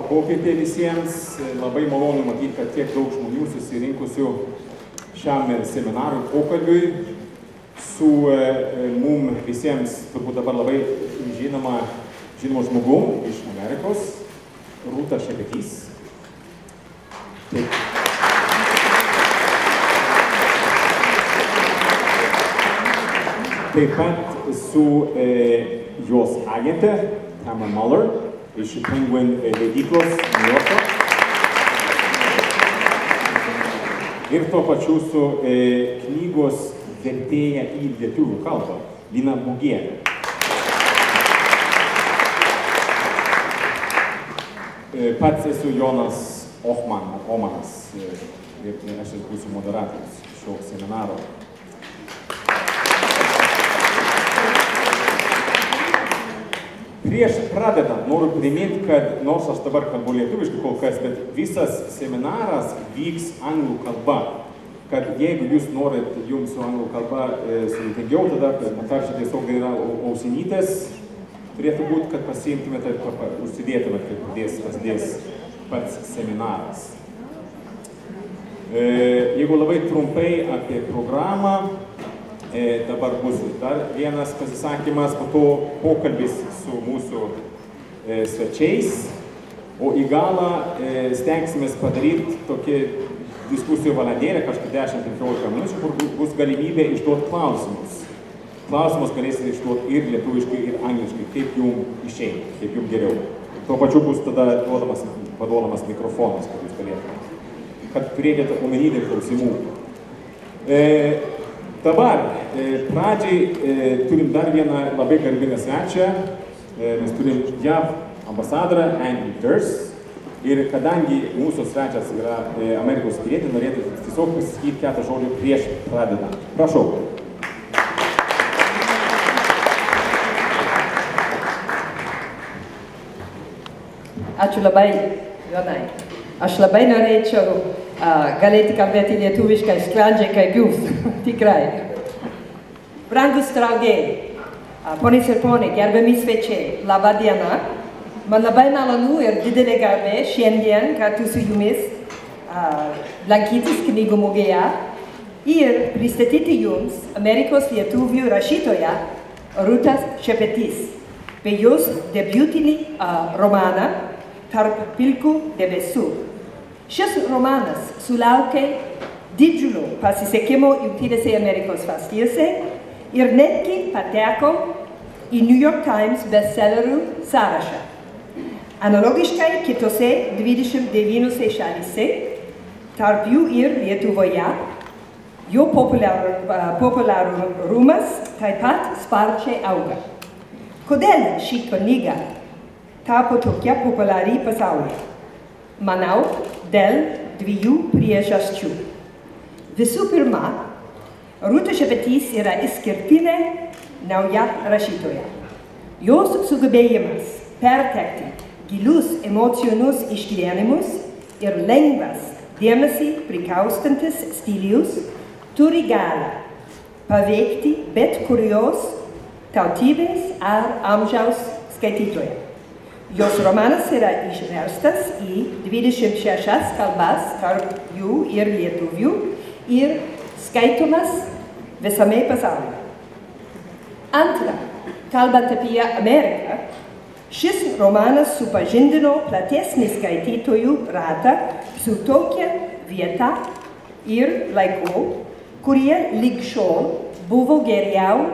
popietė visiems. Labai malonu matyti, kad tiek daug žmonių susirinkusių šiam seminarui pokalbiui su mum visiems turbūt dabar labai žinomu žmogum iš Amerikos, Ruta Sepetys. Taip pat su jos agente, Tamara Muller, iš Penguin leidyklos New Yorko. Ir tuo pačiu su knygos vertėja į lietuvių kalbą, Lina Bugienė. Pats esu Jonas Omanas ir aš būsiu moderatorius šio seminaro. Prieš pradedant noriu priminti, kad nors aš dabar kalbu lietuviškai kol kas, bet visas seminaras vyks anglų kalba. Kad jeigu jūs norit jums su anglų kalba sudėtingiau, tada čia tiesiog yra ausinytės, turėtų būti, kad pasiimtumėte ir užsidėtumėte, kai prasidės pats seminaras. Jeigu labai trumpai apie programą, dabar bus dar vienas pasisakymas, po to pokalbis su mūsų svečiais, o į galą stengsimės padaryti tokį diskusijų valandėlę, kažką 10-15 minučių, kur bus galimybė išduoti klausimus. Klausimus galėsite išduoti ir lietuviškai, ir angliškai, kaip jums išeina, kaip jums geriau. Tuo pačiu bus tada paduodamas mikrofonas, kad jūs galėtumėte, kad turėtumėte omenyje klausimų. Dabar pradžiai turim dar vieną labai garbingą svečią. Mes turim JAV ambasadorą Andy Durst. Ir kadangi mūsų svečias yra Amerikos pilietė, norėtų tiesiog pasakyti keletą žodžių prieš pradedant. Prašau. Ačiū labai, Jonai. Aš labai norėčiau galėti kalbėti lietuviškai sklandžiai kaip jūs, tikrai. Brangus draugai, ponios ir ponai, gerbiami svečiai, laba diena. Man labai malonu ir didelė garbė šiandien kartu su jumis lankytis knygų mugėje ir pristatyti jums Amerikos lietuvių rašytoją Ruta Sepetys bei jos debiutinį romaną Tarp pilkų debesų. Šis romanas sulaukė didžiulio pasisekimo Jungtinėse Amerikos valstijose ir netgi pateko į New York Times bestsellerių sąrašą. Analogiškai kitose 29 šalyse, tarp jų ir Lietuvoje, jo populiarumas taip pat sparčiai auga. Kodėl ši knyga tapo tokia populiari pasaulyje? Manau, dėl dviejų priežasčių. Visų pirma, Ruta Sepetys yra išskirtinė nauja rašytoja. Jos sugebėjimas perteikti gilius emocinius išgyvenimus ir lengvas dėmesį prikaustantis stilius turi galią paveikti bet kurios tautybės ar amžiaus skaitytoją. Jos romanas yra išverstas į 26 kalbas, tarp jų ir lietuvių, ir skaitomas visame pasaulyje. Antra, kalbant apie Ameriką, šis romanas supažindino platesnį skaitytojų ratą su tokia vieta ir laiku, kurie lig šiol buvo geriau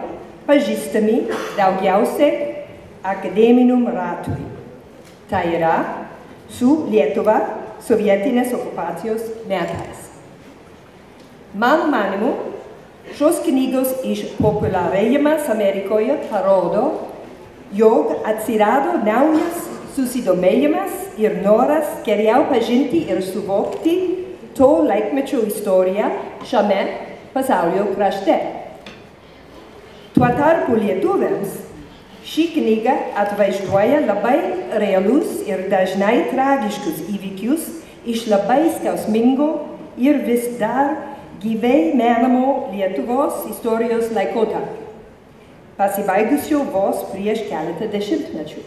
pažįstami daugiausiai akademiniam ratui. Tai yra su Lietuva sovietinės okupacijos metais. Man manymu, šios knygos išpopuliarėjimas Amerikoje parodo, jog atsirado naujas susidomėjimas ir noras geriau pažinti ir suvokti to laikmečio istoriją šiame pasaulio krašte. Tuo tarpu lietuviams ši knyga atvaizduoja labai realius ir dažnai tragiškus įvykius iš labai skausmingo ir vis dar gyvai menamo Lietuvos istorijos laikotarpio, pasibaigusio vos prieš keletą dešimtmečių.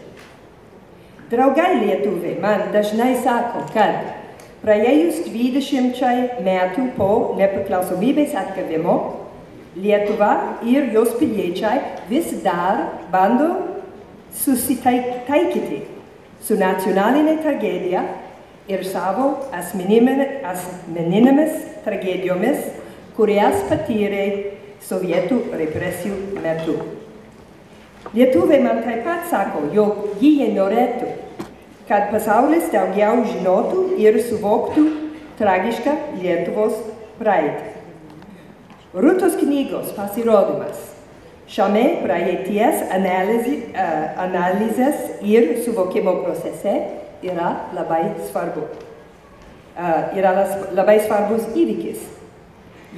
Draugai lietuviai man dažnai sako, kad praėjus 20 metų po nepriklausomybės atgavimo, Lietuva ir jos piliečiai vis dar bando susitaikyti su nacionalinė tragedija ir savo asmeninėmis tragedijomis, kurias patyrė sovietų represijų metu. Lietuviai man taip pat sako, jog jie norėtų, kad pasaulis daugiau žinotų ir suvoktų tragišką Lietuvos praeitį. Rutos knygos pasirodymas šiame praeities analizės ir suvokimo procese yra labai svarbus įvykis.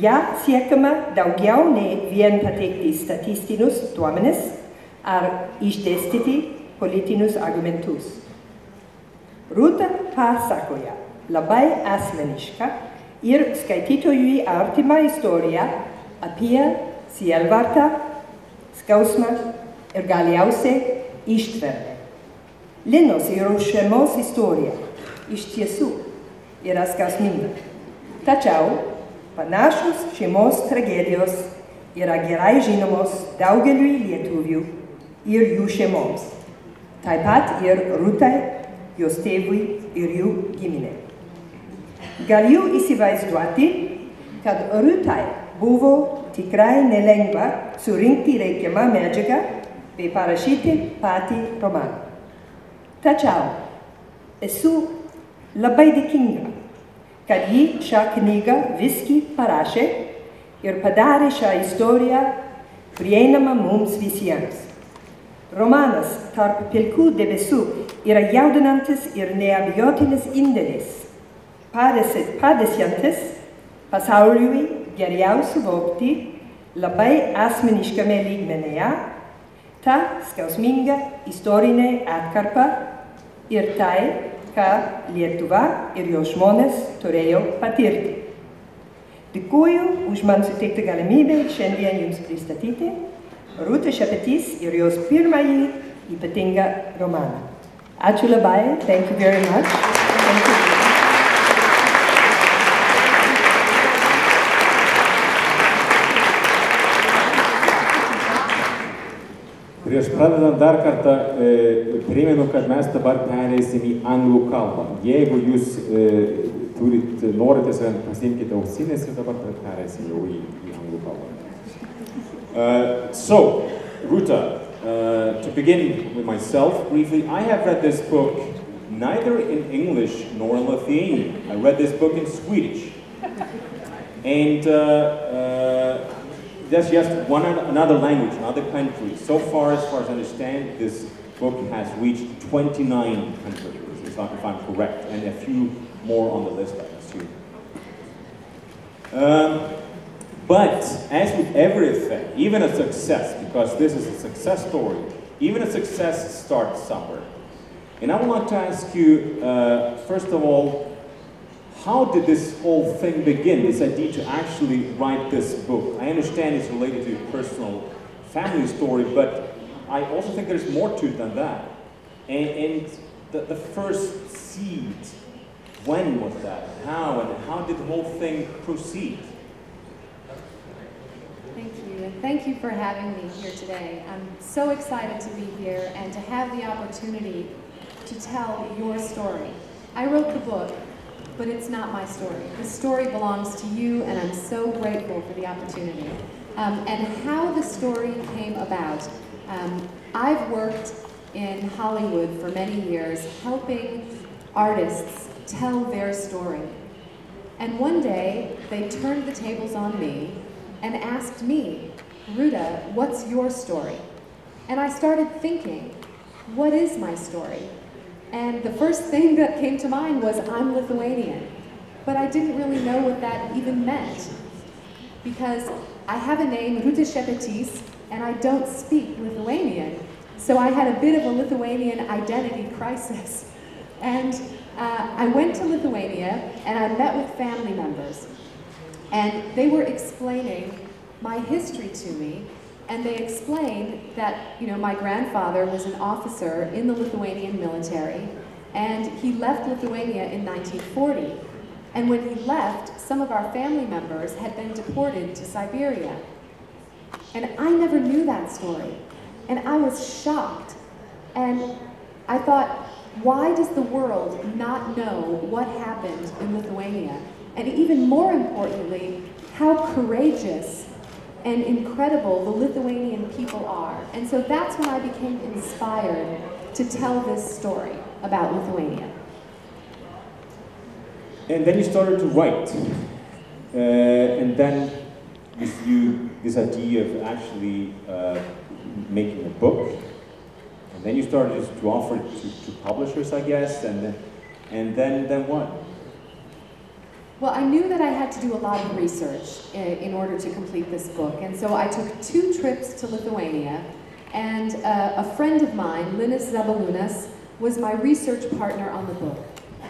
Ja siekiama daugiau nei vien pateikti statistinius duomenis ar išdėstyti politinius argumentus. Ruta pasakoja labai asmenišką ir skaitytojui artimą istoriją apie sielvartą, skausmą ir galiausiai ištvermę. Linos ir šeimos istorija iš tiesų yra skausminga. Tačiau panašus šeimos tragedijos yra gerai žinomos daugeliui lietuvių ir jų šeimoms. Taip pat ir Rutai, jos tėvui ir jų giminė. Galiu įsivaizduoti, kad Rutai buvo tikrai nelengva surinkti reikiamą medžiagą bei parašyti patį romaną. Tačiau esu labai dėkinga, kad ji šią knygą visgi parašė ir padarė šią istoriją prieinamą mums visiems. Romanas Tarp pilkų debesų yra jaudinantis ir neabejotinis indėlis, padėsiantis pasauliui geriau suvokti labai asmeniškame lygmenyje tą skausmingą istorinę atkarpą ir tai, ką Lietuva ir jos žmonės turėjo patirti. Dėkuoju už man suteiktą galimybę šiandien jums pristatyti Ruta Sepetys ir jos pirmąjį ypatingą romaną. Ačiū labai, thank you very much. Thank you. Prieš pradedant dar kartą primenu, kad mes dabar pereisim į anglų kalbą. Jeigu jūs norite, pasiimkite ausinės ir dabar pereisim jau į anglų kalbą. So, Ruta, to begin with myself briefly, I have read this book neither in English nor in Lithuanian. I read this book in Swedish. And that's just another language, another country. So far as I understand, this book has reached 29 countries, if I'm correct, and a few more on the list, I assume. But as with everything, even a success, because this is a success story, even a success starts somewhere. And I would like to ask you, first of all, how did this whole thing begin, this idea to actually write this book? I understand it's related to your personal family story, but I also think there's more to it than that. And the first seed, when was that? How, and how did the whole thing proceed? Thank you, and thank you for having me here today. I'm so excited to be here and to have the opportunity to tell your story. I wrote the book, but it's not my story. The story belongs to you, and I'm so grateful for the opportunity. And how the story came about. I've worked in Hollywood for many years, helping artists tell their story. And one day, they turned the tables on me and asked me, Ruta, what's your story? And I started thinking, what is my story? And the first thing that came to mind was, I'm Lithuanian. But I didn't really know what that even meant, because I have a name, Ruta Sepetys, and I don't speak Lithuanian. So I had a bit of a Lithuanian identity crisis. And I went to Lithuania, and I met with family members. And they were explaining my history to me, And they explained that, you know, my grandfather was an officer in the Lithuanian military, and he left Lithuania in 1940. And when he left, some of our family members had been deported to Siberia. And I never knew that story. And I was shocked. And I thought, why does the world not know what happened in Lithuania? And even more importantly, how courageous and incredible the Lithuanian people are. And so that's when I became inspired to tell this story about Lithuania. And then you started to write. And then this idea of actually making a book. And then you started to offer it to publishers, I guess, and then what? Well, I knew that I had to do a lot of research in order to complete this book, and so I took 2 trips to Lithuania, and a friend of mine, Linas Zabalunas, was my research partner on the book,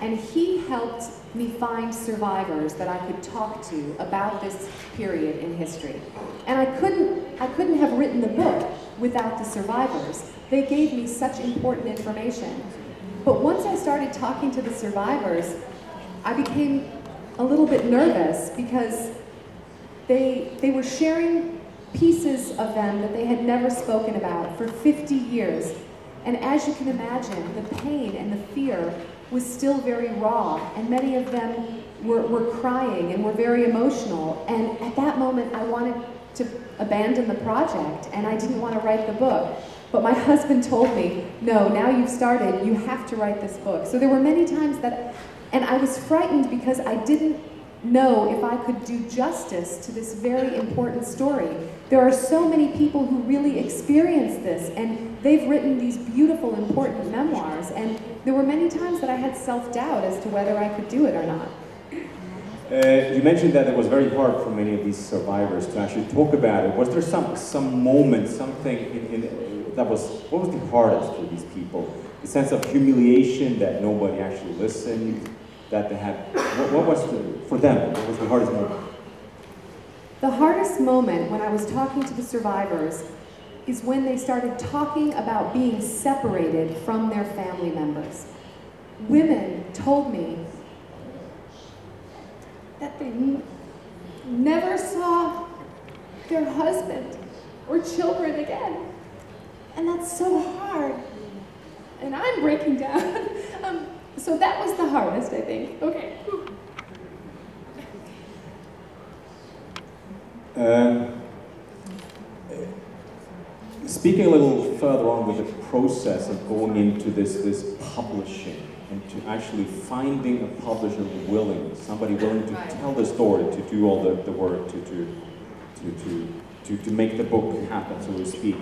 and he helped me find survivors that I could talk to about this period in history. And I couldn't have written the book without the survivors. They gave me such important information. But once I started talking to the survivors, I became a little bit nervous because they were sharing pieces of them that they had never spoken about for 50 years. And as you can imagine, the pain and the fear was still very raw, and many of them were crying and were very emotional. And at that moment, I wanted to abandon the project, and I didn't want to write the book. But my husband told me, no, now you've started, you have to write this book. So there were many times that, and I was frightened because I didn't know if I could do justice to this very important story. There are so many people who really experience this, and they've written these beautiful, important memoirs, and there were many times that I had self-doubt as to whether I could do it or not. You mentioned that it was very hard for many of these survivors to actually talk about it. Was there some moment, something that was, what was the hardest for these people? The sense of humiliation that nobody actually listened, that they had, what was for them, what was the hardest moment? The hardest moment when I was talking to the survivors is when they started talking about being separated from their family members. Women told me that they never saw their husband or children again. And that's so hard. And I'm breaking down. So that was the hardest, I think. Okay. Speaking a little further on with the process of going into this publishing and to actually finding a publisher willing, somebody willing to tell the story, to do all the work, to make the book happen, so to speak.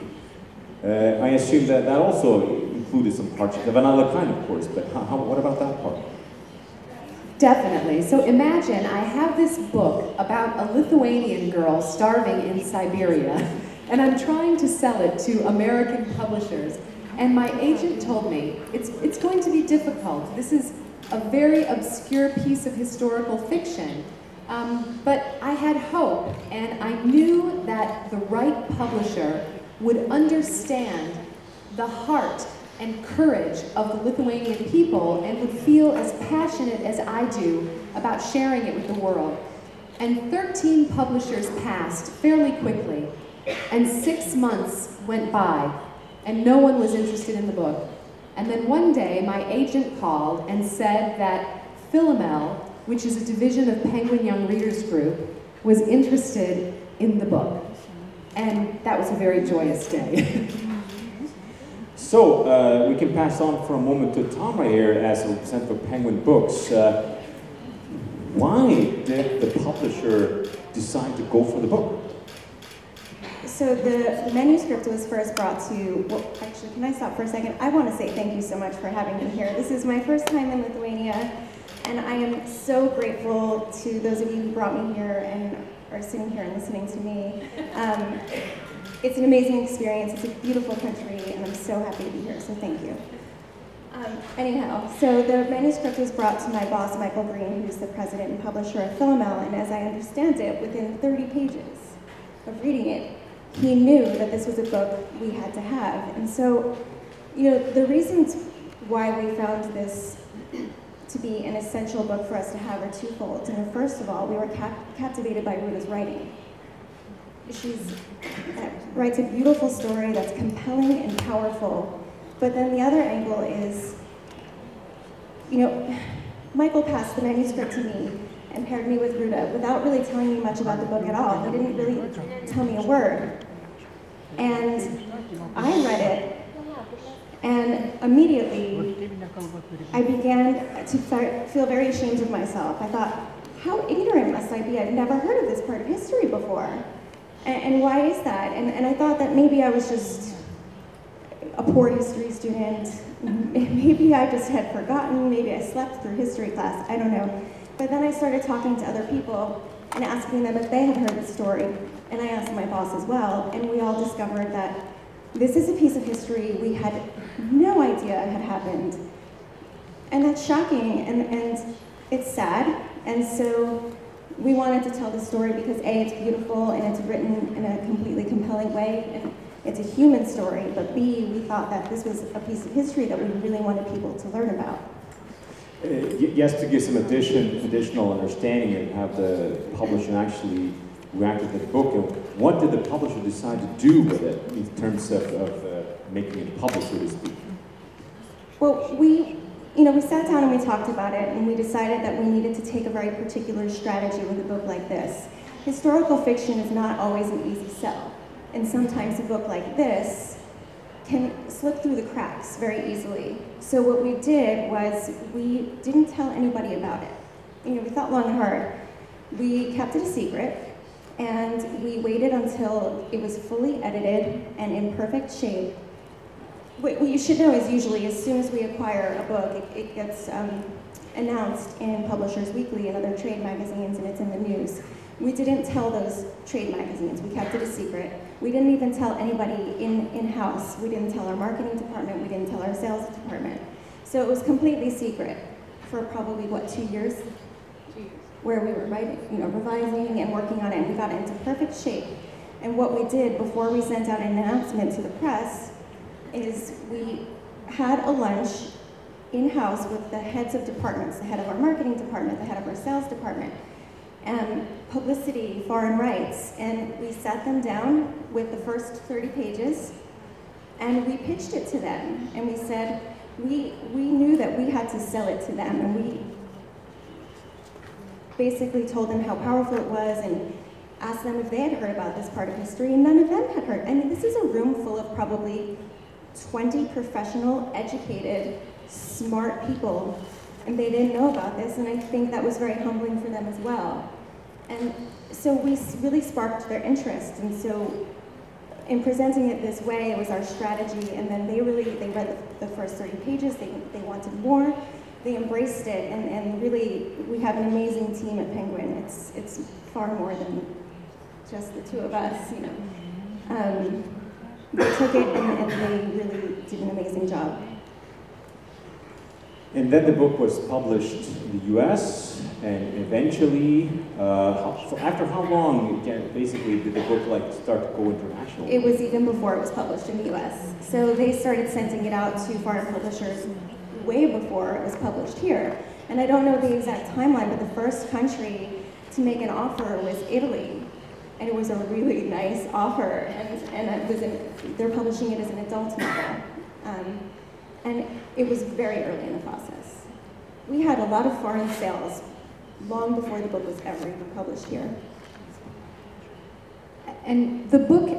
I assume that also included some hardships of another kind, of course, but what about that part? Definitely. So imagine I have this book about a Lithuanian girl starving in Siberia, and I'm trying to sell it to American publishers. And my agent told me, it's going to be difficult. This is a very obscure piece of historical fiction. But I had hope, and I knew that the right publisher would understand the heart and courage of the Lithuanian people and would feel as passionate as I do about sharing it with the world. And 13 publishers passed fairly quickly, and 6 months went by, and no one was interested in the book. And then one day, my agent called and said that Philomel, which is a division of Penguin Young Readers Group, was interested in the book. And that was a very joyous day. So, we can pass on for a moment to Tom right here as a representative of Penguin Books. Why did the publisher decide to go for the book? So the manuscript was first brought to, well, actually, can I stop for a second? I want to say thank you so much for having me here. This is my first time in Lithuania, and I am so grateful to those of you who brought me here and are sitting here and listening to me. It's an amazing experience. It's a beautiful country, and I'm so happy to be here, so thank you. Anyhow, so the manuscript was brought to my boss, Michael Green, who's the president and publisher of Philomel, and as I understand it, within 30 pages of reading it, he knew that this was a book we had to have. And so, you know, the reasons why we found this to be an essential book for us to have are twofold. And first of all, we were captivated by Ruta's writing. She writes a beautiful story that's compelling and powerful. But then the other angle is, you know, Michael passed the manuscript to me and paired me with Ruta without really telling me much about the book at all. He didn't really tell me a word. And I read it, and immediately I began to feel very ashamed of myself. I thought, how ignorant must I be? I've never heard of this part of history before. And why is that? And I thought that maybe I was just a poor history student. Maybe I just had forgotten. Maybe I slept through history class. I don't know. But then I started talking to other people and asking them if they had heard the story. And I asked my boss as well. And we all discovered that this is a piece of history we had no idea had happened. And that's shocking, and it's sad. And so we wanted to tell the story because A, it's beautiful and it's written in a completely compelling way, and it's a human story, but B, we thought that this was a piece of history that we really wanted people to learn about. Yes, to give some additional understanding and have the publisher actually reacted to the book, and what did the publisher decide to do with it in terms of making it public, so to speak? Well, we sat down and we talked about it, and we decided that we needed to take a very particular strategy with a book like this. Historical fiction is not always an easy sell, and sometimes a book like this can slip through the cracks very easily. So what we did was we didn't tell anybody about it. You know, we thought long and hard. We kept it a secret, and we waited until it was fully edited and in perfect shape. What you should know is usually as soon as we acquire a book, it gets announced in Publishers Weekly and other trade magazines, and it's in the news. We didn't tell those trade magazines. We kept it a secret. We didn't even tell anybody in-house. We didn't tell our marketing department. We didn't tell our sales department. So it was completely secret for probably, what, 2 years? 2 years. Where we were writing, revising and working on it, and we got it into perfect shape. And what we did before we sent out an announcement to the press is we had a lunch in-house with the heads of departments, the head of our marketing department, the head of our sales department, publicity, foreign rights, and we sat them down with the first 30 pages, and we pitched it to them, and we said, we knew that we had to sell it to them, and we basically told them how powerful it was, and asked them if they had heard about this part of history, and none of them had heard. I mean, this is a room full of probably 20 professional, educated, smart people, and they didn't know about this, and I think that was very humbling for them as well. And so we really sparked their interest, and so in presenting it this way, it was our strategy, and then they read the first 30 pages, they wanted more, they embraced it, and really, we have an amazing team at Penguin. It's far more than just the two of us, They took it and they really did an amazing job. And then the book was published in the US, and eventually, after how long, basically, did the book start to go international? It was even before it was published in the US. So they started sending it out to foreign publishers way before it was published here. And I don't know the exact timeline, but the first country to make an offer was Italy. And it was a really nice offer, and they're publishing it as an adult novel. And it was very early in the process. We had a lot of foreign sales long before the book was ever even published here. And the book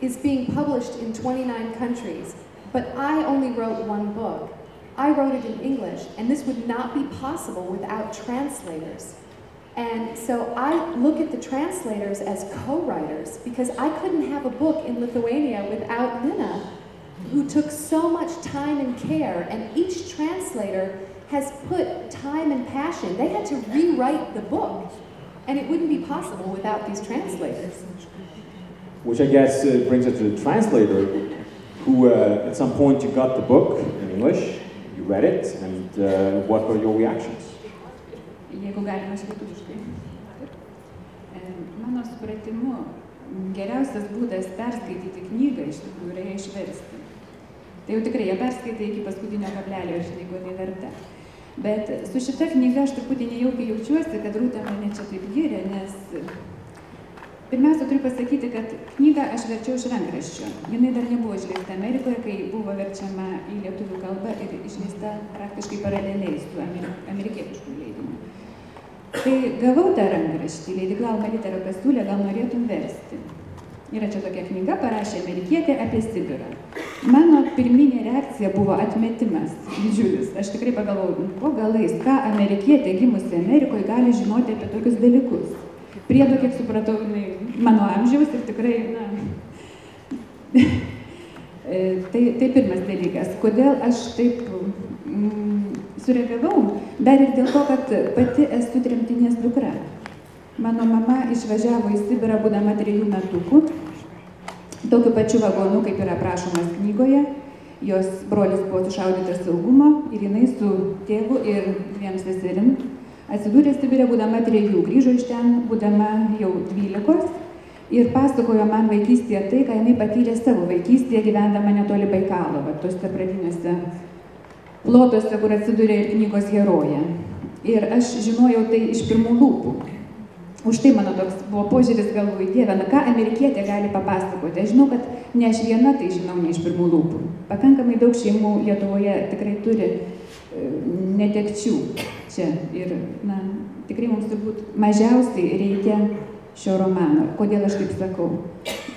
is being published in 29 countries, but I only wrote one book. I wrote it in English, and this would not be possible without translators. And so I look at the translators as co-writers, because I couldn't have a book in Lithuania without Lina, who took so much time and care, and each translator has put time and passion. They had to rewrite the book, and it wouldn't be possible without these translators. Which I guess brings us to the translator, who at some point you got the book in English, you read it, and what were your reactions? Jeigu galima lietuviškai. Mano supratimu, geriausias būdas perskaityti knygą iš tikrųjų yra ją išversti. Tai jau tikrai ją perskaitai iki paskutinio kablelio ir žinai, ko tai verta. Bet su šita knyga aš truputį nejaukiai jaučiuosi, kad Rūta mane čia taip gyrė, nes pirmiausia turiu pasakyti, kad knygą aš verčiau iš rankraščio. Jinai dar nebuvo išleista Amerikoje, kai buvo verčiama į lietuvių kalbą ir išleista praktiškai paraleliai su amerikietišku leidimu. Tai gavau tą rankraštį, leidykla Alma Litera pasiūlė, gal norėtum versti. Yra čia tokia knyga, parašė amerikietė apie Sibirą. Mano pirminė reakcija buvo atmetimas didžiulis. Aš tikrai pagalvojau, ko galais, ką amerikietė gimusi Amerikoje gali žinoti apie tokius dalykus. Priedo, kiek supratau, mano amžiaus ir tikrai, tai pirmas dalykas. Kodėl aš taip sureagavau? Dar ir dėl to, kad pati esu tremtinės dukra. Mano mama išvažiavo į Sibirą būdama 3 metukų, tokiu pačiu vagonu, kaip yra aprašomas knygoje. Jos brolis buvo sušaudytas saugumo ir jinai su tėvu ir 2 seserim atsidūrė Sibirė būdama 3, grįžo iš ten būdama jau 12 ir pasakojo man vaikystėje tai, ką jinai patyrė savo vaikystėje gyvendama netoli Baikalo, tose pradiniuose plotuose, kur atsidūrė ir knygos herojė. Ir aš žinojau tai iš pirmų lūpų. Už tai mano toks buvo požiūris, galvoju, Dieve, ką amerikietė gali papasakoti. Aš žinau, kad ne aš viena tai žinau ne iš pirmų lūpų. Pakankamai daug šeimų Lietuvoje tikrai turi netekčių čia. Ir tikrai mums turbūt mažiausiai reikia šio romano. Kodėl aš taip sakau?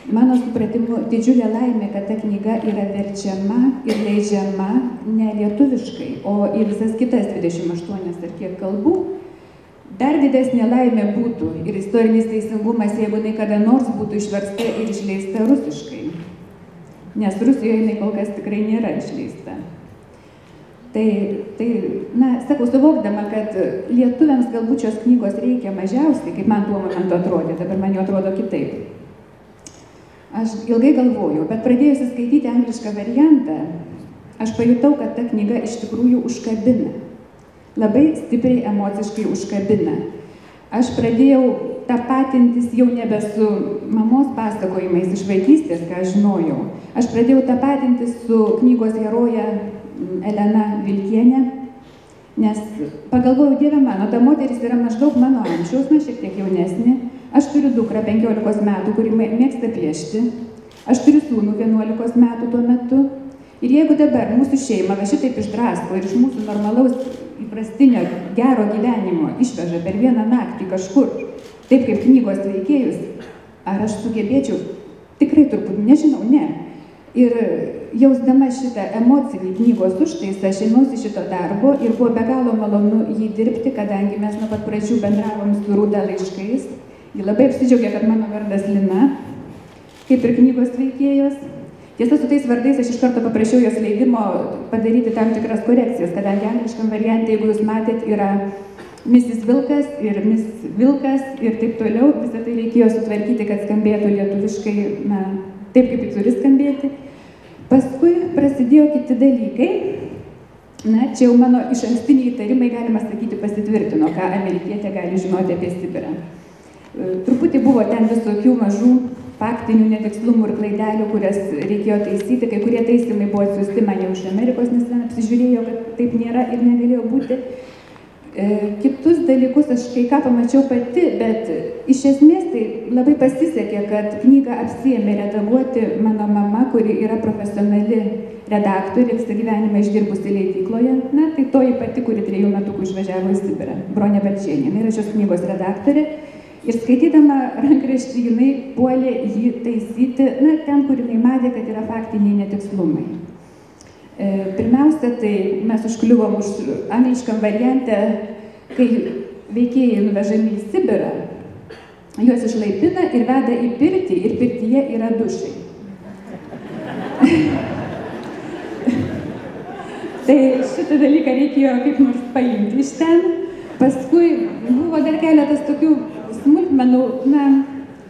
Mano supratimu, didžiulė laimė, kad ta knyga yra verčiama ir leidžiama ne lietuviškai, o į visas kitas 28 ar kiek kalbų. Dar didesnė laimė būtų ir istorinis teisingumas, jeigu jinai kada nors būtų išversta ir išleista rusiškai. Nes Rusijoje jinai kol kas tikrai nėra išleista. Tai sakau, suvokdama, kad lietuviams galbūt šios knygos reikia mažiausiai, kaip man tuo momentu atrodė, dabar man jau atrodo kitaip. Aš ilgai galvojau, bet pradėjusi skaityti anglišką variantą, aš pajutau, kad ta knyga iš tikrųjų užkabina. Labai stipriai emociškai užkabina. Aš pradėjau tapatintis jau nebe su mamos pasakojimais iš vaikystės, ką aš žinojau. Aš pradėjau tapatintis su knygos heroje Elena Vilkienė, nes pagalvojau, Dieve mano, ta moteris yra maždaug mano amžiaus, šiek tiek jaunesnė. Aš turiu dukrą 15 metų, kuri mėgsta piešti. Aš turiu sūnų 11 metų tuo metu. Ir jeigu dabar mūsų šeima va šitaip išdrasko ir iš mūsų normalaus įprastinio gero gyvenimo išveža per vieną naktį kažkur, taip kaip knygos veikėjus, ar aš sugebėčiau? Tikrai turbūt nežinau, ne. Ir jausdama šitą emocinį knygos užtaisą, aš ėmiausi šito darbo ir buvo be galo malonu jį dirbti, kadangi mes nuo pat pradžių bendravom su Rūta laiškais. Ji labai apsidžiaugė, kad mano vardas Lina, kaip ir knygos veikėjos. Tiesa, su tais vardais aš iš karto paprašiau jos leidimo padaryti tam tikras korekcijas, kadangi angliškam variante, jeigu jūs matėt, yra Mrs. Vilkas ir Miss Vilkas ir taip toliau. Visą tai reikėjo sutvarkyti, kad skambėtų lietuviškai, taip kaip turi skambėti. Paskui prasidėjo kiti dalykai. Čia jau mano išankstiniai įtarimai, galima sakyti, pasitvirtino, ką amerikietė gali žinoti apie Sibirą. Truputį buvo ten visokių mažų faktinių netikslumų ir klaidelių, kurias reikėjo taisyti. Kai kurie taisymai buvo atsiųsti man jau iš Amerikos, nes ten apsižiūrėjau, kad taip nėra ir negalėjo būti. Kitus dalykus aš kai ką pamačiau pati, bet iš esmės tai labai pasisekė, kad knygą apsiėmė redaguoti mano mama, kuri yra profesionali redaktorė, visą gyvenimą išdirbusi leidykloje. Tai toji pati, kuri 3 metukų išvažiavo į Sibirą, Bronė Balčienė. Jinai yra šios knygos redaktorė. Ir skaitydama rankraštį, jinai puolė jį taisyti, ten, kur jinai matė, kad yra faktiniai netikslumai. Pirmiausia, tai mes užkliuvom už angliškam variante, kai veikėjai nuvežami į Sibirą, juos išlaipina ir veda į pirtį, ir pirtyje yra dušai. Tai šitą dalyką reikėjo kaip nors paimti iš ten. Paskui buvo dar keletas tokių smulkmenų,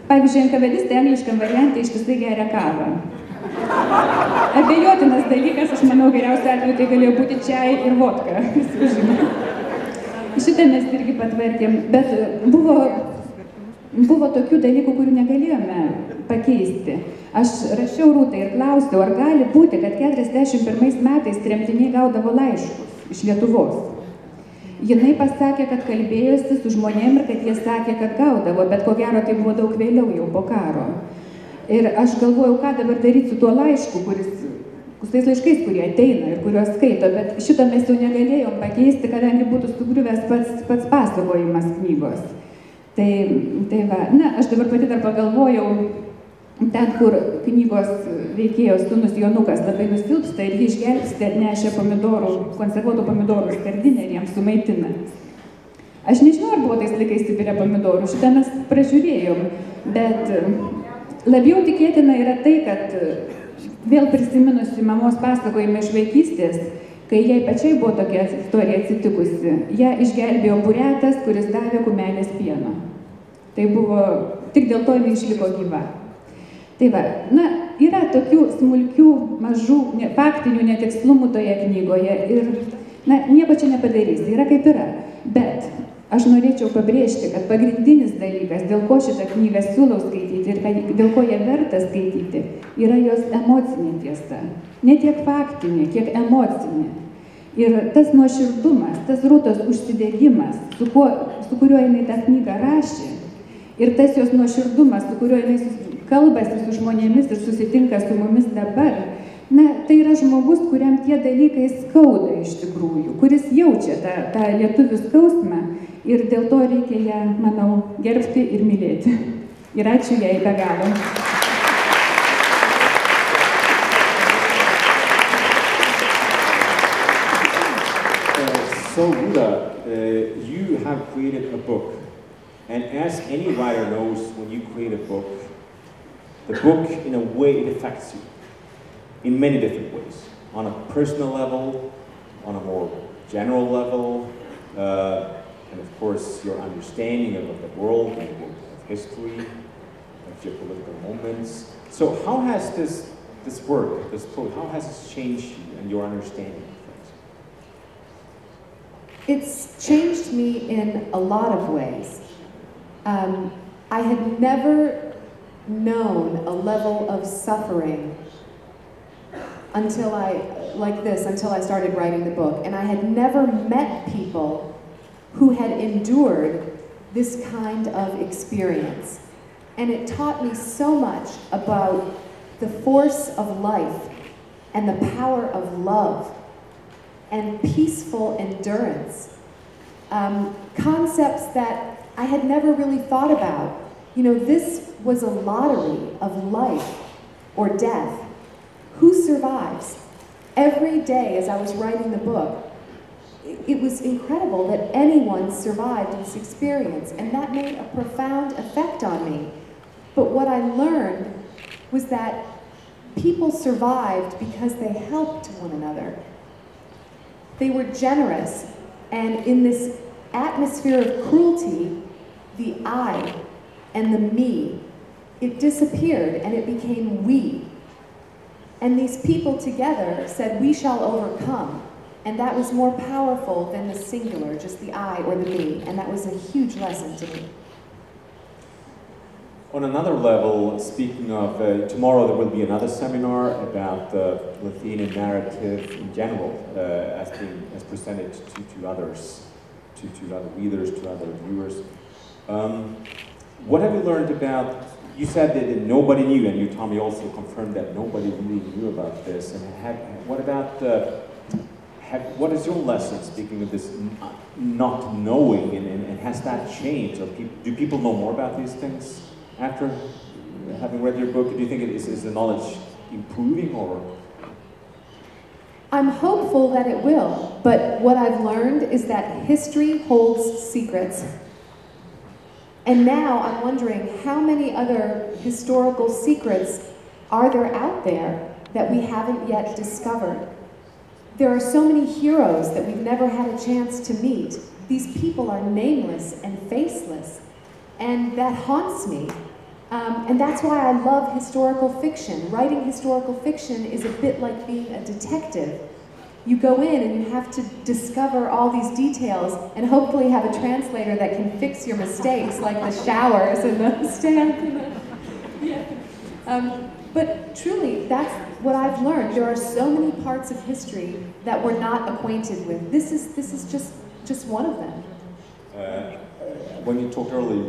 pavyzdžiui, enkavedistai angliškam variante ištisai geria kavą. Abejotinas dalykas, aš manau, geriausiu atveju tai galėjo būti čai ir vodka. Šitą mes irgi patvarkėm, bet buvo buvo tokių dalykų, kurių negalėjome pakeisti. Aš rašiau Rūtai ir klausiau, ar gali būti, kad 41 metais tremtiniai gaudavo laiškus iš Lietuvos. Jinai pasakė, kad kalbėjosi su žmonėm ir kad jie sakė, kad gaudavo, bet ko gero tai buvo daug vėliau jau po karo. Ir aš galvojau, ką dabar daryti su tuo laišku, su tais laiškais, kurie ateina ir kuriuos skaito, bet šito mes jau negalėjom pakeisti, kadangi būtų sugriuvęs pats pasakojimas knygos. Tai va, na, aš dabar pati dar pagalvojau, ten, kur knygos veikėjos sūnus Jonukas labai nusilpsta ir jį išgelbsti atnešę konservuotų pomidorų skardinę ir jam sumaitina. Aš nežinau, ar buvo tais laikais Sibire pomidorų, šitą mes pražiūrėjom, bet labiau tikėtina yra tai, kad vėl prisiminusi mamos pasakojimą iš vaikystės, kai jai pačiai buvo tokia istorija atsitikusi, ją išgelbėjo buretas, kuris davė kumelės pieno. Tai buvo, tik dėl to jinai išliko gyva. Tai va, na, yra tokių smulkių, mažų, faktinių netikslumų toje knygoje ir, na, nieko čia nepadarysi, yra kaip yra. Bet aš norėčiau pabrėžti, kad pagrindinis dalykas, dėl ko šitą knygą siūlau skaityti ir dėl ko ją verta skaityti, yra jos emocinė tiesa. Ne tiek faktinė, kiek emocinė. Ir tas nuoširdumas, tas Rūtos užsidegimas, su kuriuo jinai tą knygą rašė, ir tas jos nuoširdumas, su kuriuo jinai kalbasi su žmonėmis ir susitinka su mumis dabar, na, tai yra žmogus, kuriam tie dalykai skauda iš tikrųjų, kuris jaučia tą lietuvių skausmą ir dėl to reikia ją, manau, gerbti ir mylėti. Ir ačiū jai be galo. So, Ruta, you have created a book, and as any writer knows, when you create a book, the book, in a way, it affects you in many different ways. On a personal level, on a more general level, and of course, your understanding of the world, and of history, of geopolitical moments. So how has this work, this book, how has this changed you and your understanding of things? It's changed me in a lot of ways. I had never known a level of suffering until I started writing the book. And I had never met people who had endured this kind of experience. And it taught me so much about the force of life and the power of love and peaceful endurance. Concepts that I had never really thought about. You know, this was a lottery of life or death. Who survives? Every day as I was writing the book, it was incredible that anyone survived this experience, and that made a profound effect on me. But what I learned was that people survived because they helped one another. They were generous, and in this atmosphere of cruelty, the I and the me, it disappeared and it became we. And these people together said, we shall overcome. And that was more powerful than the singular, just the I or the me. And that was a huge lesson to me. On another level, speaking of, tomorrow there will be another seminar about the Lithuanian narrative in general, as presented to others, to other readers, to other viewers. What have you learned about, you said that nobody knew, and you, Tommy, also confirmed that nobody really knew about this. And what about, what is your lesson, speaking of this not knowing, and has that changed? Or do people know more about these things after having read your book? Do you think is the knowledge improving, or? I'm hopeful that it will, but what I've learned is that history holds secrets. And now I'm wondering how many other historical secrets are there out there that we haven't yet discovered. There are so many heroes that we've never had a chance to meet. These people are nameless and faceless, and that haunts me. And that's why I love historical fiction. Writing historical fiction is a bit like being a detective. you go in and you have to discover all these details and hopefully have a translator that can fix your mistakes, like the showers and the stamp and the, yeah. But truly, that's what I've learned. There are so many parts of history that we're not acquainted with. This is just one of them. When you talked earlier,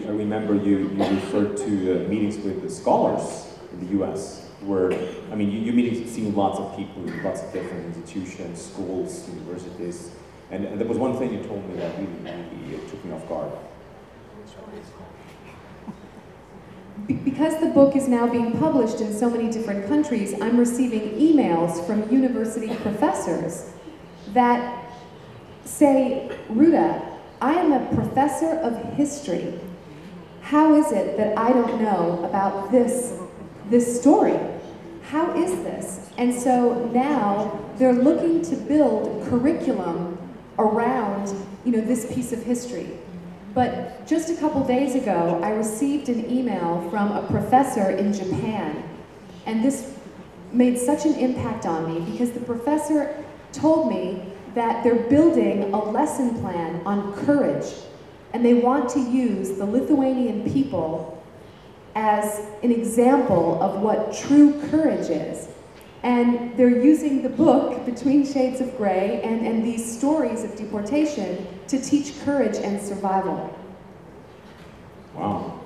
I remember you referred to meetings with the scholars in the U.S. where, I mean, you seen lots of people, lots of different institutions, schools, universities, and there was one thing you told me that really took me off guard. Because the book is now being published in so many different countries, I'm receiving emails from university professors that say, Ruta, I am a professor of history. How is it that I don't know about this story? How is this? And so now they're looking to build curriculum around, this piece of history. But just a couple days ago, I received an email from a professor in Japan, and this made such an impact on me because the professor told me that they're building a lesson plan on courage, and they want to use the Lithuanian people as an example of what true courage is. And they're using the book, Between Shades of Grey, and these stories of deportation to teach courage and survival. Wow.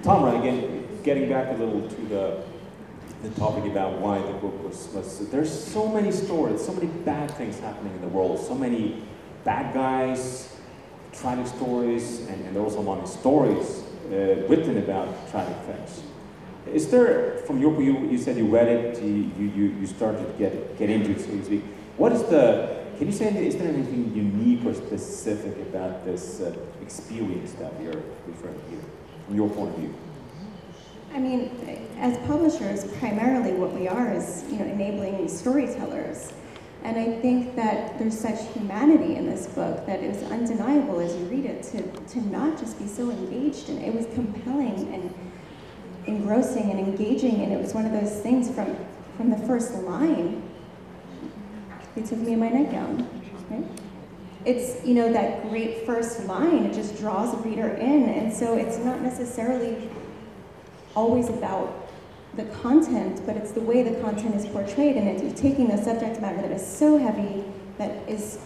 Tamara, again, getting back a little to the topic about why the book was there's so many stories, so many bad things happening in the world, so many bad guys, tragic stories, and there are also many stories written about tragic things. Is there, from your point of view, you said you read it, you started to get into it, so to speak. What is can you say, is there anything unique or specific about this experience that you're referring to here, from your point of view? I mean, as publishers, primarily what we are is, enabling storytellers. And I think that there's such humanity in this book that it was undeniable as you read it to not just be so engaged in it. It was compelling and engrossing and engaging, and it was one of those things from the first line. They took me in my nightgown, right? It's, that great first line, it just draws the reader in, and so it's not necessarily always about the content, but it's the way the content is portrayed, and it's taking a subject matter that is so heavy, that is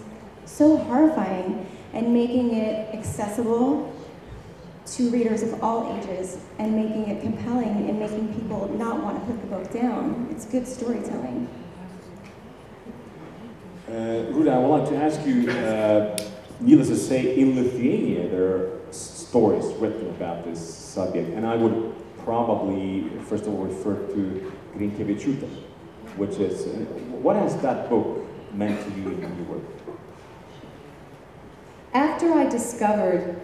so horrifying, and making it accessible to readers of all ages, and making it compelling, and making people not want to put the book down. It's good storytelling. Ruta, I would like to ask you, needless to say, in Lithuania there are stories written about this subject, and I would probably, first of all, refer to Grinkevičiūtė, which is, what has that book meant to you in your work? After I discovered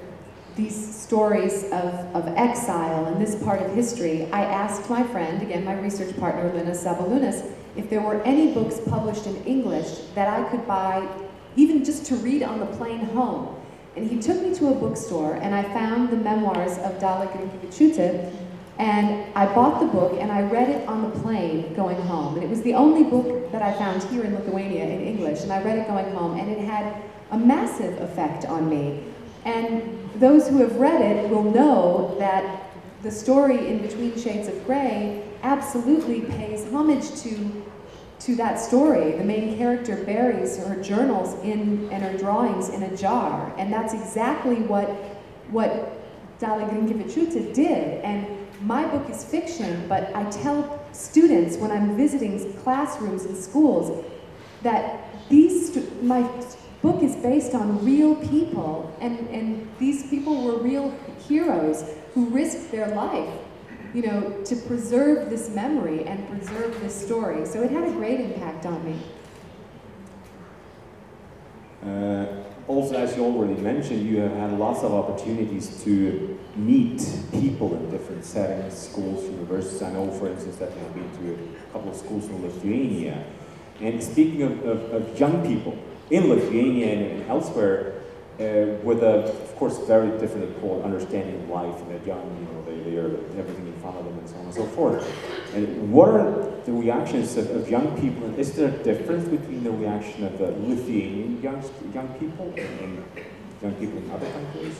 these stories of exile in this part of history, I asked my friend, again my research partner Linas Sabalunas, if there were any books published in English that I could buy, even just to read on the plane home. And he took me to a bookstore, and I found the memoirs of Dalia Grinkevičiūtė, and I bought the book and I read it on the plane going home. And it was the only book that I found here in Lithuania in English, and I read it going home, and it had a massive effect on me. And those who have read it will know that the story in Between Shades of Grey absolutely pays homage to that story. The main character buries her journals and her drawings in a jar, and that's exactly what Dalia Grinkevičiūtė did. And my book is fiction, but I tell students when I'm visiting classrooms and schools that my book is based on real people, and these people were real heroes who risked their life, to preserve this memory and preserve this story. So it had a great impact on me. Also, as you already mentioned, you have had lots of opportunities to meet people in different settings, schools, universities. I know, for instance, that you have been to a couple of schools in Lithuania. And speaking of young people in Lithuania and elsewhere, with a, of course, very different understanding of life, and they're young, they are everything in front of them and so on and so forth. And what are the reactions of young people, and is there a difference between the reaction of the Lithuanian young people and young people in other countries?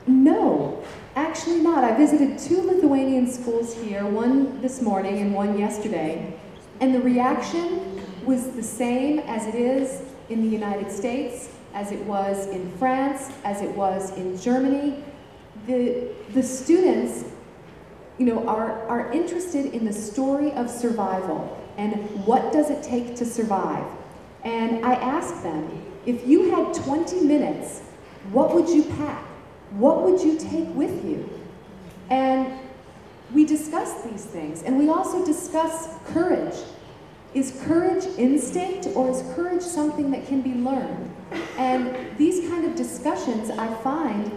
No, actually not. I visited 2 Lithuanian schools here, one this morning and one yesterday, and the reaction was the same as it is in the United States, as it was in France, as it was in Germany. The students, are interested in the story of survival and what does it take to survive. And I asked them, if you had 20 minutes, what would you pack? What would you take with you? And we discuss these things, and we also discuss courage. Is courage instinct, or is courage something that can be learned? And these kind of discussions, I find,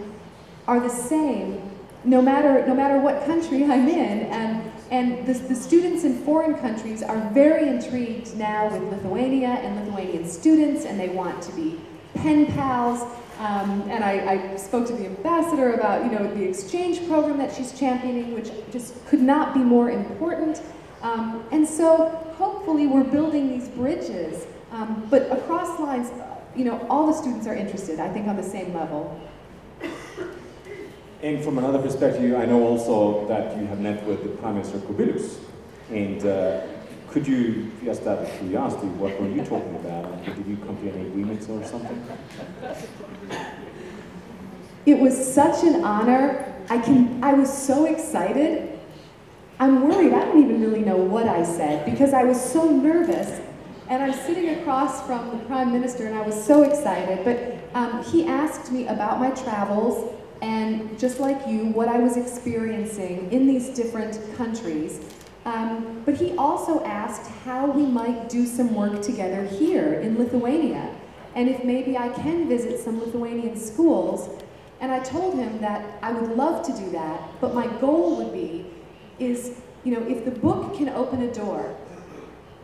are the same no matter what country I'm in. And the students in foreign countries are very intrigued now with Lithuania and Lithuanian students, and they want to be pen pals. And I spoke to the ambassador about, the exchange program that she's championing, which just could not be more important. And so hopefully we're building these bridges, but across lines, all the students are interested, I think, on the same level. And from another perspective, I know also that you have met with the Prime Minister Kubilius. And could you, just out of curiosity, what were you talking about? And did you come to any agreements or something? It was such an honor. I was so excited. I'm worried, I don't even really know what I said because I was so nervous. And I'm sitting across from the Prime Minister and I was so excited. But he asked me about my travels and, just like you, what I was experiencing in these different countries. But he also asked how we might do some work together here in Lithuania, and if maybe I can visit some Lithuanian schools. And I told him that I would love to do that, but my goal would be if the book can open a door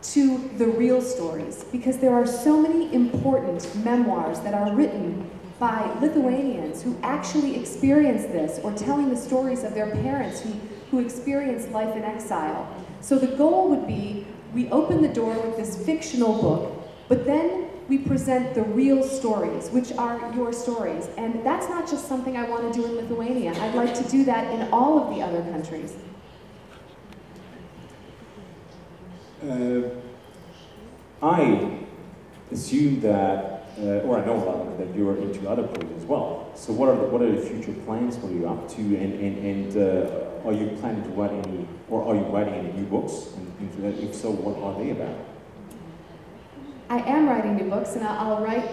to the real stories, because there are so many important memoirs that are written by Lithuanians who actually experience this, or telling the stories of their parents who experienced life in exile. So the goal would be, we open the door with this fictional book, but then we present the real stories, which are your stories. And that's not just something I want to do in Lithuania. I'd like to do that in all of the other countries. I assume that, or I know rather, that you're into other projects as well. So what are the future plans? What are you up to? And are you planning to write any, or are you writing any new books? And if so, what are they about? I am writing new books, and I'll write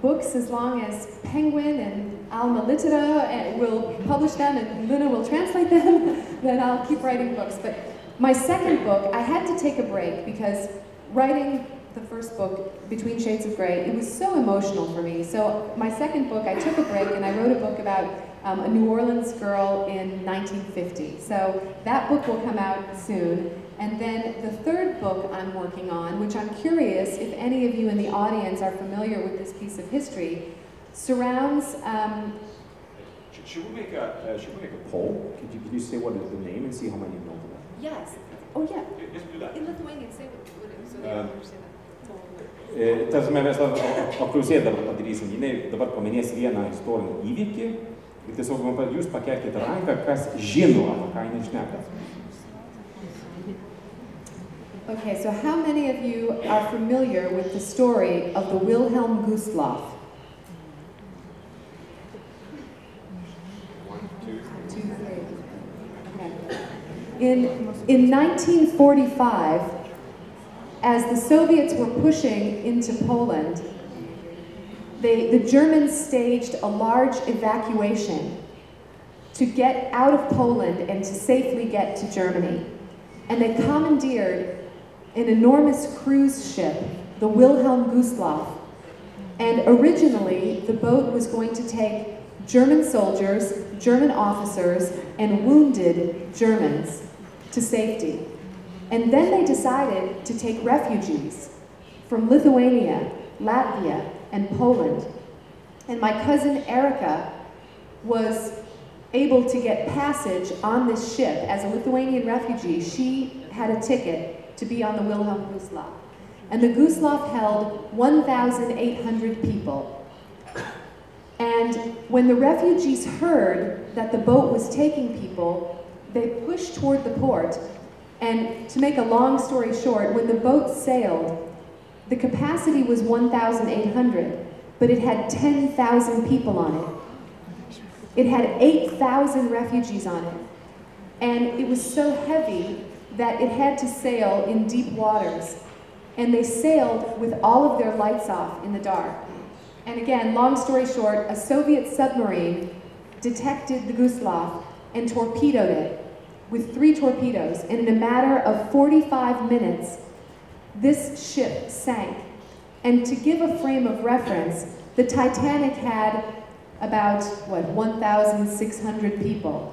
books as long as Penguin and Alma Litera will publish them and Luna will translate them, then I'll keep writing books. But my second book, I had to take a break because writing the first book, Between Shades of Grey, it was so emotional for me. So my second book, I took a break and I wrote a book about a New Orleans girl in 1950. So that book will come out soon. And then the third book I'm working on, which I'm curious if any of you in the audience are familiar with this piece of history, surrounds... Should we make a poll? Could you say what is the name and see how many know that? Yes. Oh, yeah. Let's do that. In Lithuanian, say what it is so they understand that. Tas mes apklausėdami padarysim, jinai dabar paminės vieną istorinį įvykį ir tiesiog jūs pakelkite ranką, kas žino, apie ką jinai šneka. Okay, so how many of you are familiar with the story of the Wilhelm Gustloff? 1, 2, 2, 3. Okay. In 1945, as the Soviets were pushing into Poland, the Germans staged a large evacuation to get out of Poland and to safely get to Germany. And they commandeered an enormous cruise ship, the Wilhelm Gustloff. And originally, the boat was going to take German soldiers, German officers, and wounded Germans to safety. And then they decided to take refugees from Lithuania, Latvia, and Poland. And my cousin Erica was able to get passage on this ship as a Lithuanian refugee. She had a ticket to be on the Wilhelm Gustloff. And the Gustloff held 1,800 people. And when the refugees heard that the boat was taking people, they pushed toward the port. And to make a long story short, when the boat sailed, the capacity was 1,800, but it had 10,000 people on it. It had 8,000 refugees on it. And it was so heavy that it had to sail in deep waters. And they sailed with all of their lights off in the dark. And again, long story short, a Soviet submarine detected the Gustloff and torpedoed it with 3 torpedoes. And in a matter of 45 minutes, this ship sank. And to give a frame of reference, the Titanic had about, 1,600 people.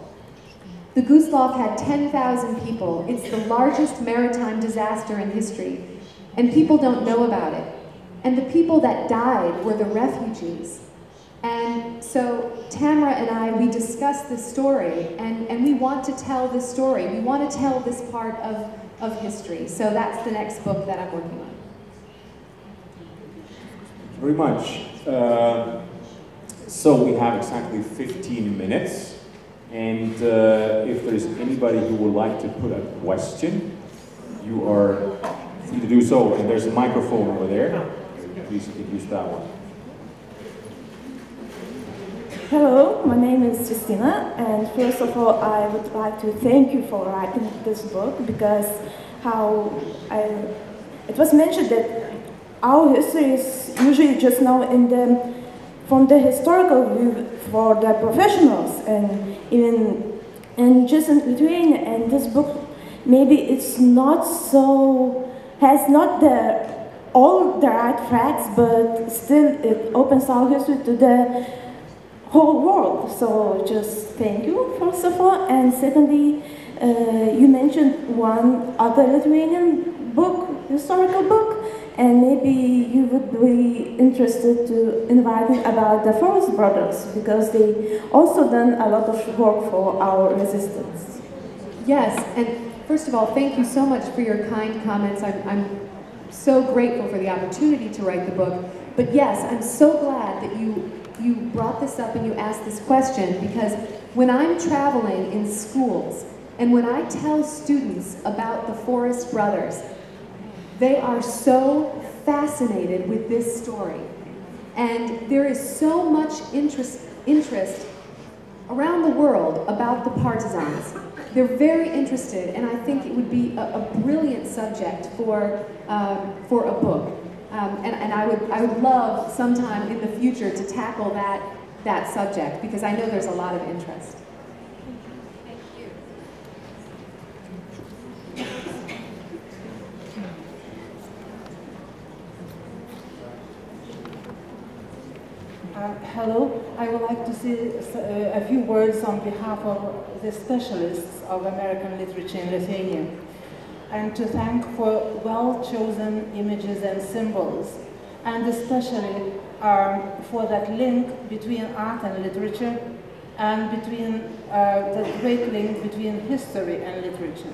The Gustloff had 10,000 people. It's the largest maritime disaster in history. And people don't know about it. And the people that died were the refugees. And so Tamara and I, we discussed this story, and we want to tell this story. We want to tell this part of history. So that's the next book that I'm working on. Very much. So we have exactly 15 minutes. And if there's anybody who would like to put a question, you are free to do so. And there's a microphone over there. Please use that one. Hello, my name is Justina, and first of all, I would like to thank you for writing this book, because it was mentioned that our history is usually just now from the historical view for the professionals, and even just in Lithuania. And this book, maybe it's not so, has not all the right facts, but still it opens our history to the whole world. So just thank you, first of all. And secondly, you mentioned one other Lithuanian book, historical book, and maybe you would be interested to invite me about the Forest Brothers, because they also done a lot of work for our resistance. Yes, and first of all, thank you so much for your kind comments. I'm so grateful for the opportunity to write the book. But yes, I'm so glad that you brought this up and you asked this question, because when I'm traveling in schools and when I tell students about the Forest Brothers, they are so fascinated with this story. And there is so much interest around the world about the partisans. They're very interested, and I think it would be a brilliant subject for a book. And I would love sometime in the future to tackle that subject, because I know there's a lot of interest. Thank you. Hello, I would like to say a few words on behalf of the specialists of American literature in Lithuania, and to thank for well-chosen images and symbols, and especially for that link between art and literature, and between the great link between history and literature.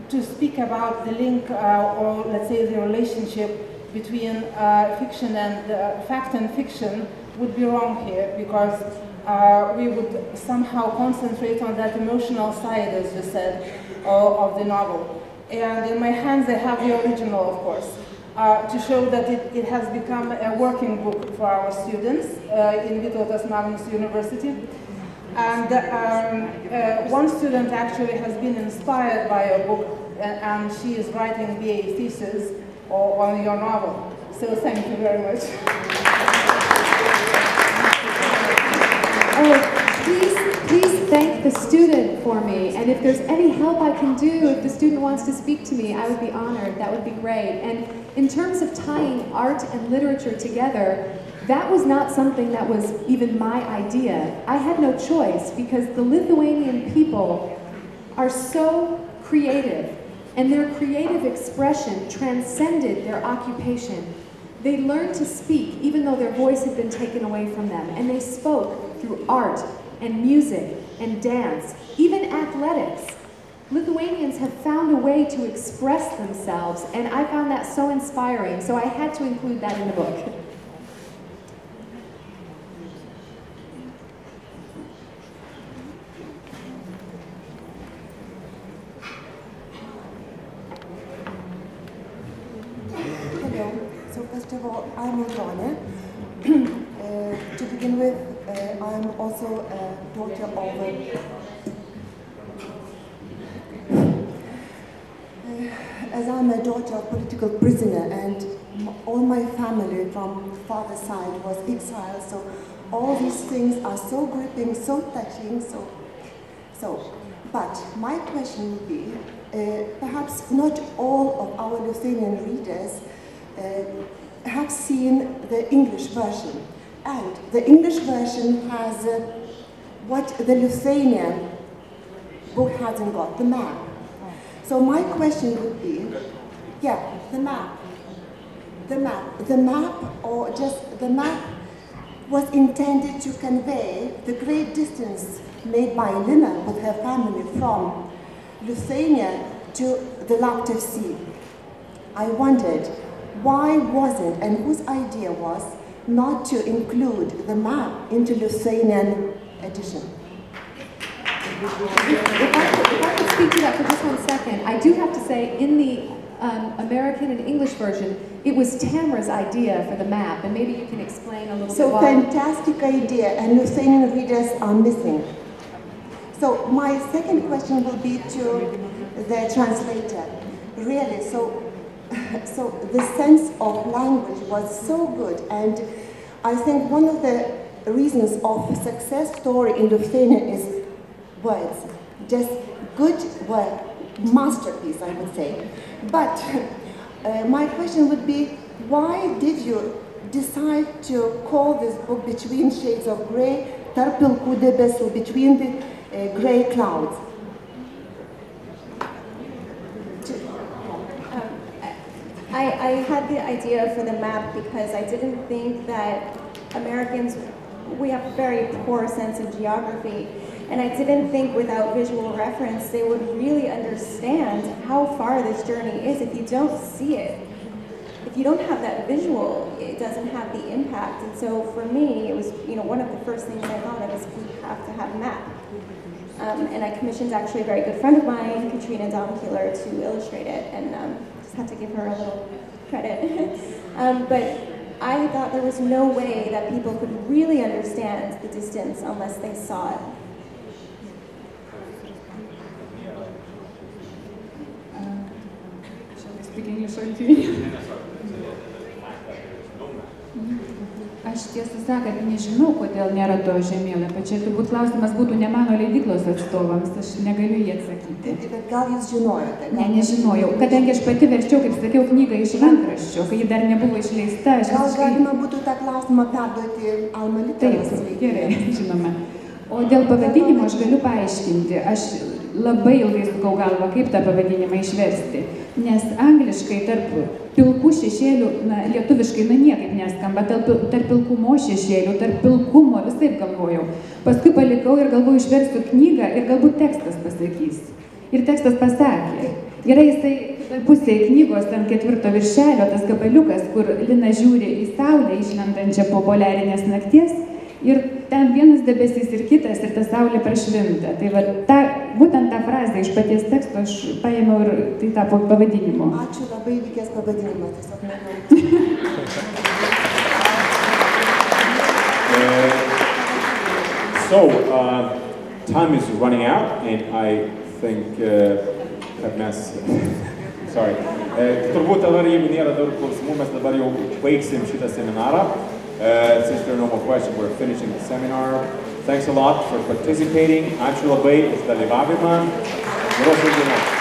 To speak about the link, or let's say the relationship between fiction and fact and fiction would be wrong here, because we would somehow concentrate on that emotional side, as you said, of the novel. And in my hands I have the original, of course, to show that it has become a working book for our students in Vytautas Magnus University. And one student actually has been inspired by a book, and she is writing a BA thesis on your novel. So thank you very much. Please thank the student for me, and if there's any help I can do, if the student wants to speak to me, I would be honored. That would be great. And in terms of tying art and literature together, that was not something that was even my idea. I had no choice, because the Lithuanian people are so creative, and their creative expression transcended their occupation. They learned to speak even though their voice had been taken away from them, and they spoke through art and music and dance, even athletics. Lithuanians have found a way to express themselves, and I found that so inspiring, so I had to include that in the book. First of all, I'm Aldana. To begin with, I'm also a daughter of as I'm a daughter of political prisoner, and all my family from father's side was exiled, so all these things are so gripping, so touching, but my question would be, perhaps not all of our Lithuanian readers have seen the English version, and the English version has what the Lithuanian book hasn't got, the map. So my question would be, the map, or just the map was intended to convey the great distance made by Lina with her family from Lithuania to the Laptev Sea. I wondered, why wasn't, and whose idea was, not to include the map into Lithuanian edition? If I could speak to that for just 1 second, I do have to say, in the American and English version, it was Tamara's idea for the map, and maybe you can explain a little bit why. So fantastic idea, and Lithuanian readers are missing. So my second question will be to the translator. Really, so the sense of language was so good, and I think one of the reasons of success story in Lithuanian is words, just good work, masterpiece, I would say. But my question would be, why did you decide to call this book Between Shades of Grey, Tarp pilkų debesų, between the grey clouds? I had the idea for the map because I didn't think that Americans, we have a very poor sense of geography, and I didn't think without visual reference they would really understand how far this journey is if you don't see it. If you don't have that visual, it doesn't have the impact. And so for me, it was, one of the first things I thought of is we have to have a map. And I commissioned actually a very good friend of mine, Katrina Domkeeler, to illustrate it, and just have to give her a little credit. But I thought there was no way that people could really understand the distance unless they saw it. Speak English or Lithuanian? Aš tiesą sakant nežinau, kodėl nėra to žemėlapio. Čia turbūt klausimas būtų ne mano leidyklos atstovams, aš negaliu jį atsakyti. Bet gal jūs žinojote? Ne, nežinojau. Kadangi aš pati verčiau, kaip sakiau, knygą iš rankraščio, kai ji dar nebuvo išleista, aš gal galima būtų tą klausimą perduoti Alma Literos leidyklos? Gerai, žinoma. O dėl pavadinimo aš galiu paaiškinti. Aš labai ilgai sukau galvą, kaip tą pavadinimą išversti. Nes angliškai tarp pilkų šešėlių, lietuviškai niekaip neskamba, tarp pilkumo šešėlių, tarp pilkumo, visaip galvojau. Paskui palikau ir galvoju išversiu knygą ir galbūt tekstas pasakys. Ir tekstas pasakė. Yra jisai pusėje knygos, ant 4 viršelio, tas gabaliukas, kur Lina žiūri į saulę išlendančią po poliarinės nakties. Ir ten vienas debesys ir kitas, ir ta saulė prašvinta. Tai va, būtent tą frazę iš paties teksto aš paėmiau ir tai tapo pavadinimu. Ačiū, labai vykęs pavadinimas, tiesiog nežinau. So, time is running out, and I think kad mes... Sorry. Turbūt dabar, jeigu nėra daug klausimų, mes dabar jau baigsim šitą seminarą. Since there are no more questions, we're finishing the seminar. Thanks a lot for participating. Ačiū labai už dalyvavimą. Geros dienos.